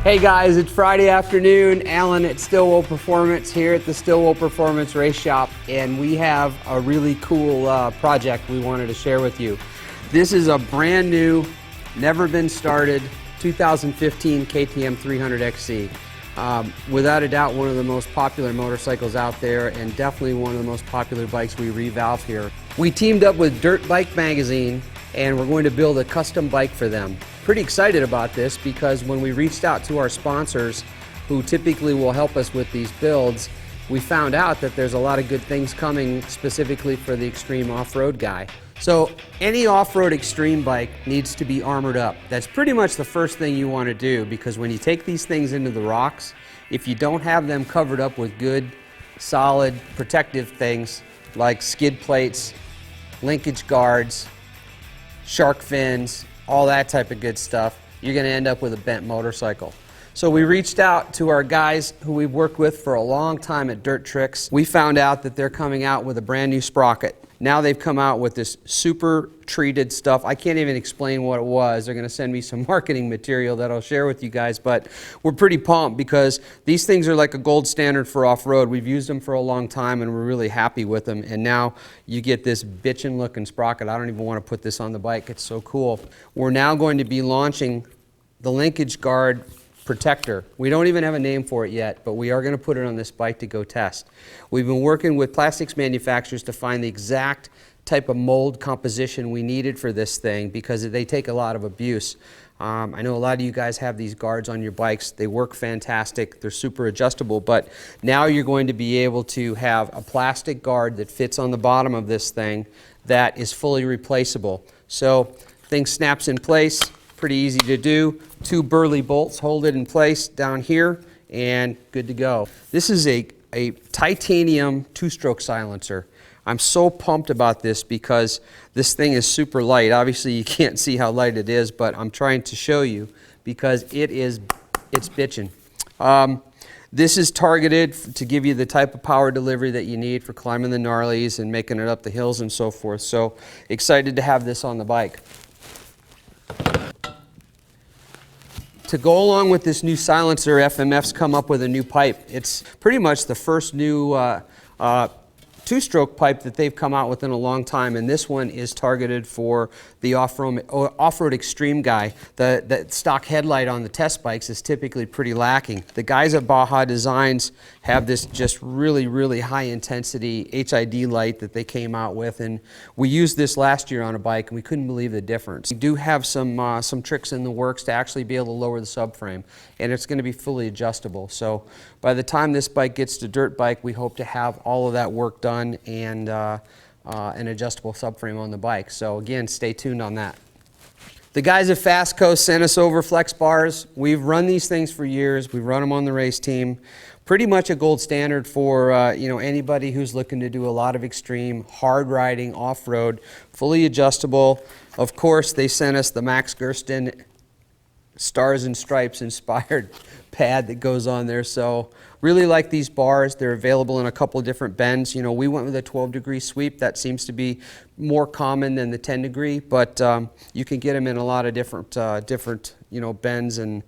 Hey guys, it's Friday afternoon. Alan at Stillwell Performance here at the Stillwell Performance Race Shop, and we have a really cool project we wanted to share with you. This is a brand new, never been started, 2015 KTM300xc. Without a doubt, one of the most popular motorcycles out there, and definitely one of the most popular bikes we revalve here. We teamed up with Dirt Bike Magazine, and we're going to build a custom bike for them. Pretty excited about this because when we reached out to our sponsors, who typically will help us with these builds, we found out that there's a lot of good things coming specifically for the extreme off-road guy. So any off-road extreme bike needs to be armored up. That's pretty much the first thing you want to do, because when you take these things into the rocks, if you don't have them covered up with good, solid, protective things like skid plates, linkage guards, shark fins, all that type of good stuff, you're going to end up with a bent motorcycle. So we reached out to our guys who we've worked with for a long time at Dirt Tricks. We found out that they're coming out with a brand new sprocket. Now they've come out with this super treated stuff. I can't even explain what it was. They're going to send me some marketing material that I'll share with you guys, but we're pretty pumped because these things are like a gold standard for off-road. We've used them for a long time and we're really happy with them, and now you get this bitchin' looking sprocket. I don't even want to put this on the bike. It's so cool. We're now going to be launching the linkage guard protector. We don't even have a name for it yet, but we are going to put it on this bike to go test. We've been working with plastics manufacturers to find the exact type of mold composition we needed for this thing because they take a lot of abuse. I know a lot of you guys have these guards on your bikes. They work fantastic. They're super adjustable, but now you're going to be able to have a plastic guard that fits on the bottom of this thing that is fully replaceable. So thing snaps in place. Pretty easy to do. 2 burly bolts hold it in place down here and good to go. This is a titanium 2-stroke silencer. I'm so pumped about this because this thing is super light. Obviously you can't see how light it is, but I'm trying to show you because it's bitchin'. This is targeted to give you the type of power delivery that you need for climbing the gnarlies and making it up the hills and so forth. So excited to have this on the bike. To go along with this new silencer, FMF's come up with a new pipe. It's pretty much the first new 2-stroke pipe that they've come out with in a long time, and this one is targeted for the off-road extreme guy. The stock headlight on the test bikes is typically pretty lacking. The guys at Baja Designs have this just really high intensity HID light that they came out with, and we used this last year on a bike and we couldn't believe the difference. We do have some tricks in the works to actually be able to lower the subframe, and it's going to be fully adjustable. So by the time this bike gets to dirt bike, we hope to have all of that work done and an adjustable subframe on the bike. So again, stay tuned on that. The guys at Fastco sent us over flex bars. We've run these things for years. We've run them on the race team. Pretty much a gold standard for anybody who's looking to do a lot of extreme hard riding off-road, fully adjustable. Of course, they sent us the Max Gersten Stars and Stripes inspired pad that goes on there. So really like these bars. They're available in a couple of different bends. You know, we went with a 12-degree sweep. That seems to be more common than the 10-degree, but you can get them in a lot of different bends and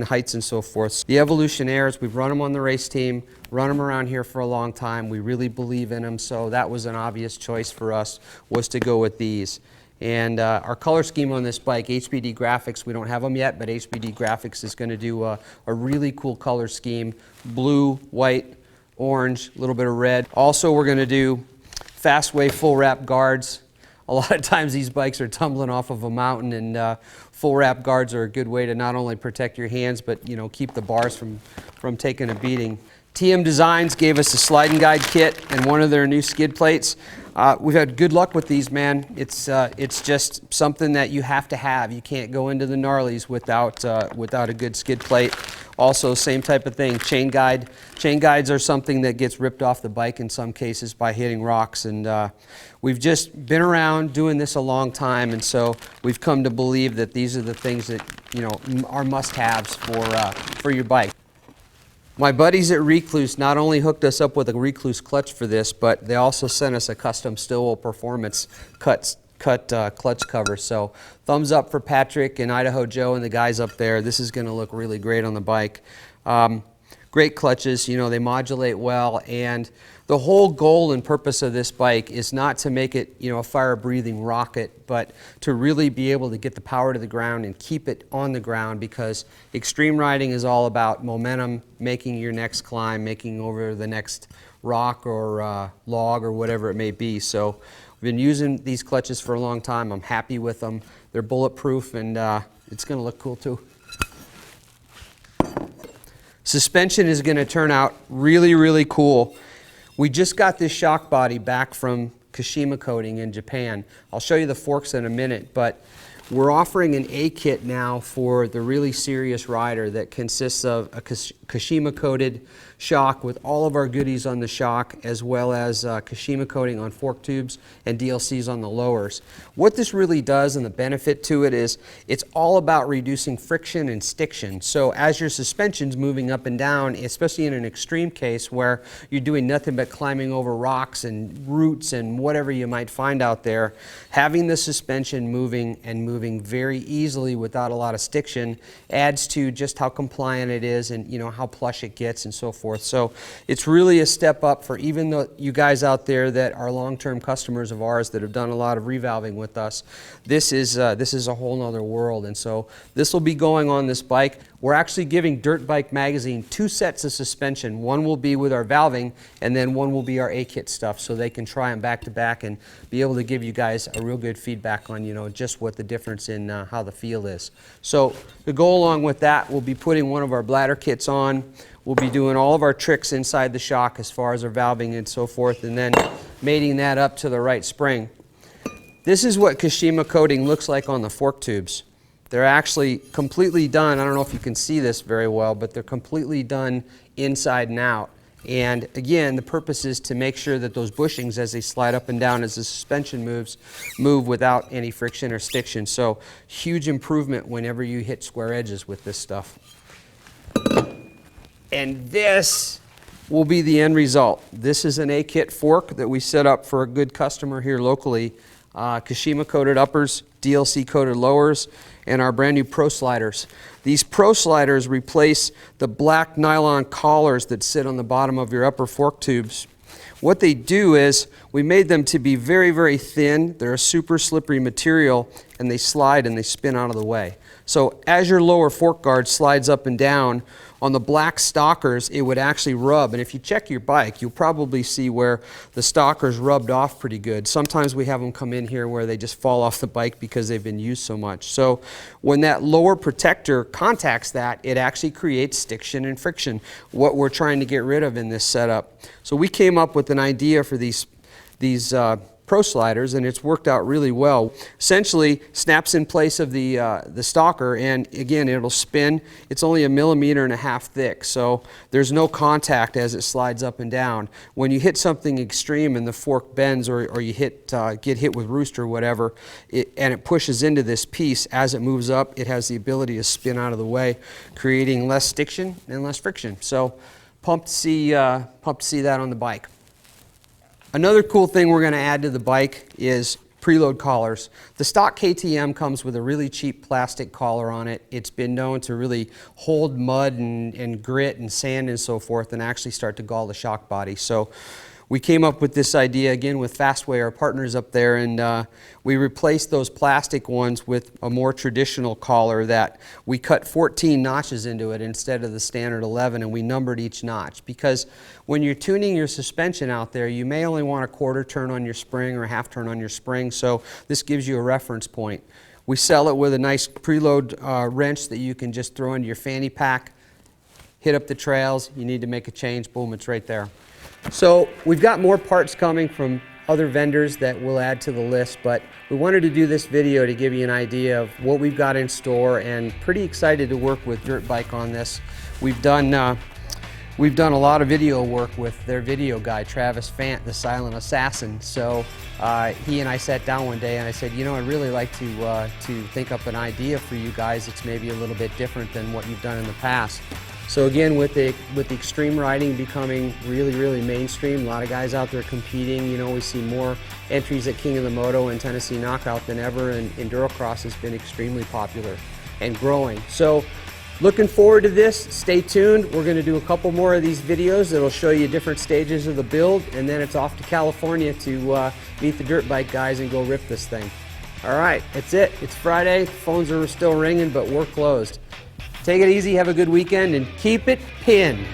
heights and so forth. The Evolution Airs, we've run them on the race team, run them around here for a long time. We really believe in them, so that was an obvious choice for us, was to go with these. And our color scheme on this bike, HBD Graphics, we don't have them yet, but HBD Graphics is going to do a really cool color scheme. Blue, white, orange, a little bit of red. Also, we're going to do Fastway full wrap guards. A lot of times these bikes are tumbling off of a mountain, and full wrap guards are a good way to not only protect your hands, but keep the bars from taking a beating. TM Designs gave us a sliding guide kit and one of their new skid plates. We've had good luck with these, man. It's just something that you have to have. You can't go into the gnarlies without a good skid plate. Also, same type of thing, chain guide. Chain guides are something that gets ripped off the bike in some cases by hitting rocks, and we've just been around doing this a long time, and so we've come to believe that these are the things that are must-haves for your bike. My buddies at Recluse not only hooked us up with a Recluse clutch for this, but they also sent us a custom Stillwell Performance cut cut clutch cover. So thumbs up for Patrick and Idaho Joe and the guys up there. This is going to look really great on the bike. Great clutches, you know, they modulate well, and the whole goal and purpose of this bike is not to make it, you know, a fire-breathing rocket, but to really be able to get the power to the ground and keep it on the ground, because extreme riding is all about momentum, making your next climb, making over the next rock or log or whatever it may be. So we've been using these clutches for a long time. I'm happy with them. They're bulletproof, and it's going to look cool too. Suspension is going to turn out really, really cool. We just got this shock body back from Kashima Coating in Japan. I'll show you the forks in a minute, but we're offering an A kit now for the really serious rider that consists of a Kashima coated shock with all of our goodies on the shock, as well as Kashima coating on fork tubes and DLCs on the lowers. What this really does, and the benefit to it, is it's all about reducing friction and stiction. So as your suspension's moving up and down, especially in an extreme case where you're doing nothing but climbing over rocks and roots and whatever you might find out there, having the suspension moving and moving very easily without a lot of stiction adds to just how compliant it is, and you know how plush it gets and so forth. So it's really a step up for even you guys out there that are long-term customers of ours that have done a lot of revalving with us. This is a whole nother world, and so this will be going on this bike. We're actually giving Dirt Bike Magazine 2 sets of suspension. One will be with our valving, and then one will be our A-kit stuff, so they can try them back to back and be able to give you guys a real good feedback on, you know, just what the difference in how the feel is. So to go along with that, we'll be putting one of our bladder kits on. We'll be doing all of our tricks inside the shock as far as our valving and so forth, and then mating that up to the right spring. This is what Kashima coating looks like on the fork tubes. They're actually completely done. I don't know if you can see this very well, but they're completely done inside and out. And again, the purpose is to make sure that those bushings, as they slide up and down as the suspension moves, move without any friction or stiction. So huge improvement whenever you hit square edges with this stuff. And this will be the end result. This is an A-kit fork that we set up for a good customer here locally. Kashima coated uppers, DLC coated lowers, and our brand new Pro Sliders. These Pro Sliders replace the black nylon collars that sit on the bottom of your upper fork tubes. What they do is we made them to be very, very thin. They're a super slippery material, and they slide and they spin out of the way. So as your lower fork guard slides up and down, on the black stalkers, it would actually rub. And if you check your bike, you'll probably see where the stalkers rubbed off pretty good. Sometimes we have them come in here where they just fall off the bike because they've been used so much. So when that lower protector contacts that, it actually creates stiction and friction, what we're trying to get rid of in this setup. So we came up with an idea for these Pro Sliders, and it's worked out really well. Essentially snaps in place of the stalker, and again, it'll spin. It's only 1.5 millimeters thick, so there's no contact as it slides up and down. When you hit something extreme and the fork bends, or you get hit with roost or whatever, and it pushes into this piece, as it moves up, it has the ability to spin out of the way, creating less stiction and less friction. So pumped to see that on the bike. Another cool thing we're going to add to the bike is preload collars. The stock KTM comes with a really cheap plastic collar on it. It's been known to really hold mud and grit and sand and so forth, and actually start to gall the shock body. So we came up with this idea again with Fastway, our partners up there, and we replaced those plastic ones with a more traditional collar that we cut 14 notches into it instead of the standard 11, and we numbered each notch, because when you're tuning your suspension out there, you may only want a 1/4 turn on your spring or a 1/2 turn on your spring, so this gives you a reference point. We sell it with a nice preload wrench that you can just throw into your fanny pack, hit up the trails, you need to make a change, boom, it's right there. So we've got more parts coming from other vendors that we'll add to the list, but we wanted to do this video to give you an idea of what we've got in store, and pretty excited to work with Dirt Bike on this. We've done a lot of video work with their video guy, Travis Fant, the silent assassin. So he and I sat down one day and I said, you know, I'd really like to think up an idea for you guys that's maybe a little bit different than what you've done in the past. So again, with the extreme riding becoming really mainstream, a lot of guys out there competing. You know, we see more entries at King of the Moto and Tennessee Knockout than ever, and Endurocross has been extremely popular and growing. So looking forward to this. Stay tuned. We're going to do a couple more of these videos that'll show you different stages of the build, and then it's off to California to meet the dirt bike guys and go rip this thing. All right, that's it. It's Friday. Phones are still ringing, but we're closed. Take it easy, have a good weekend, and keep it pinned.